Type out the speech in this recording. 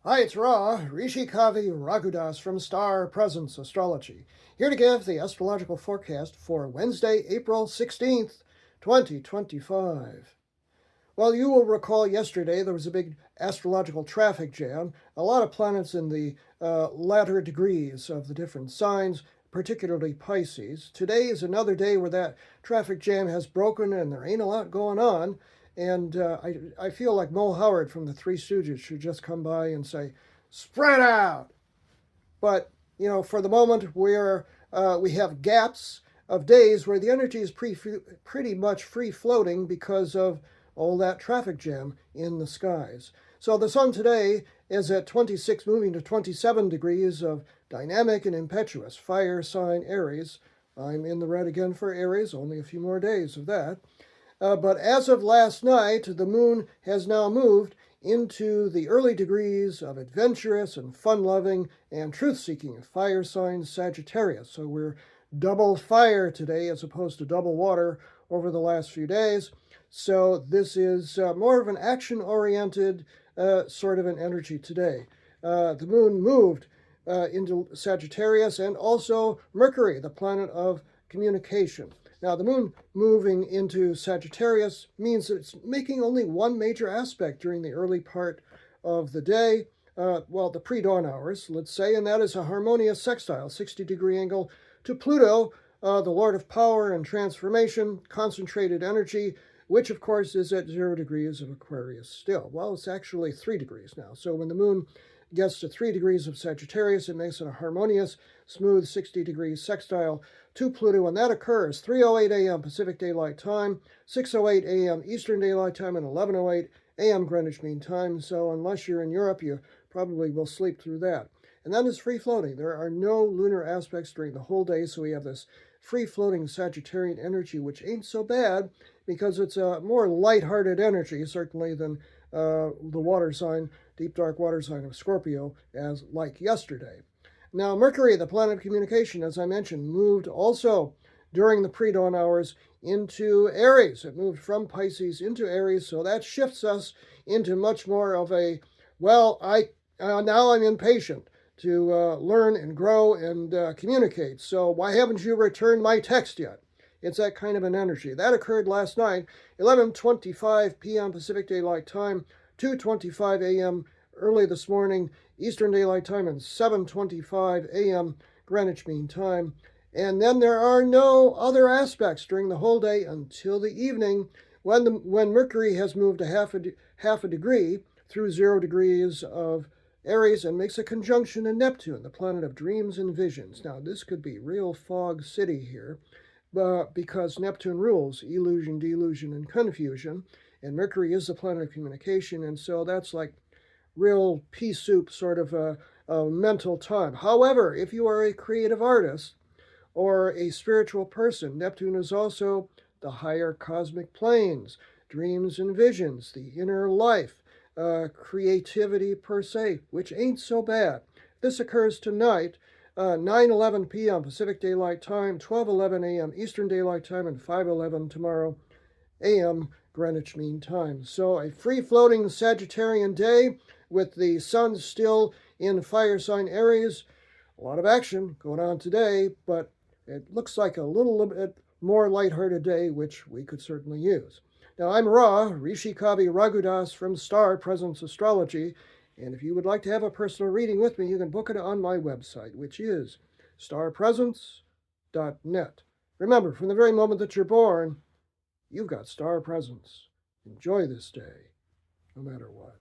Hi, it's Ra, Rishi Kavi Raghudas from Star Presence Astrology, here to give the astrological forecast for Wednesday, April 16th, 2025. Well, you will recall yesterday there was a big astrological traffic jam, a lot of planets in the latter degrees of the different signs, particularly Pisces. Today is another day where that traffic jam has broken and there ain't a lot going on. And I feel like Mo Howard from the Three Stooges should just come by and say, spread out. But, for the moment, we have gaps of days where the energy is pretty much free floating because of all that traffic jam in the skies. So the sun today is at 26, moving to 27 degrees of dynamic and impetuous, fire sign Aries. I'm in the red again for Aries, only a few more days of that. But as of last night, the moon has now moved into the early degrees of adventurous and fun-loving and truth-seeking fire sign Sagittarius. So we're double fire today as opposed to double water over the last few days. So this is more of an action-oriented sort of an energy today. The moon moved into Sagittarius and also Mercury, the planet of communication. Now, the moon moving into Sagittarius means that it's making only one major aspect during the early part of the day, the pre-dawn hours, let's say, and that is a harmonious sextile, 60-degree angle to Pluto, the Lord of Power and Transformation, concentrated energy, which, of course, is at 0 degrees of Aquarius still. Well, it's actually 3 degrees now. So when the moon gets to 3 degrees of Sagittarius, it makes it a harmonious, smooth 60-degree sextile to Pluto, and that occurs 3:08 a.m. Pacific Daylight Time, 6:08 a.m. Eastern Daylight Time, and 11:08 a.m. Greenwich Mean Time. So unless you're in Europe, you probably will sleep through that. And that is free-floating. There are no lunar aspects during the whole day, so we have this free-floating Sagittarian energy, which ain't so bad because it's a more lighthearted energy, certainly, than the water sign, deep dark water sign of Scorpio, as like yesterday. Now, Mercury, the planet of communication, as I mentioned, moved also during the pre-dawn hours into Aries. It moved from Pisces into Aries, so that shifts us into much more of a, now I'm impatient to learn and grow and communicate. So why haven't you returned my text yet? It's that kind of an energy. That occurred last night, 11:25 p.m. Pacific Daylight Time, 2:25 a.m. early this morning, Eastern Daylight Time, and 7:25 a.m. Greenwich Mean Time. And then there are no other aspects during the whole day until the evening when Mercury has moved a half a degree through 0 degrees of Aries and makes a conjunction to Neptune, the planet of dreams and visions. Now, this could be real fog city here, because Neptune rules illusion, delusion, and confusion, and Mercury is the planet of communication, and so that's like real pea soup sort of a mental time. However, if you are a creative artist or a spiritual person, Neptune is also the higher cosmic planes, dreams and visions, the inner life, creativity per se, which ain't so bad. This occurs tonight, 9:11 p.m. Pacific Daylight Time, 12:11 a.m. Eastern Daylight Time, and 5:11 tomorrow a.m. Greenwich Mean Time. So a free-floating Sagittarian day with the sun still in fire sign Aries. A lot of action going on today, but it looks like a little bit more lighthearted day, which we could certainly use. Now, I'm Ra, Rishi Kavi Raghudas from Star Presence Astrology, and if you would like to have a personal reading with me, you can book it on my website, which is starpresence.net. Remember, from the very moment that you're born, you've got star presence. Enjoy this day, no matter what.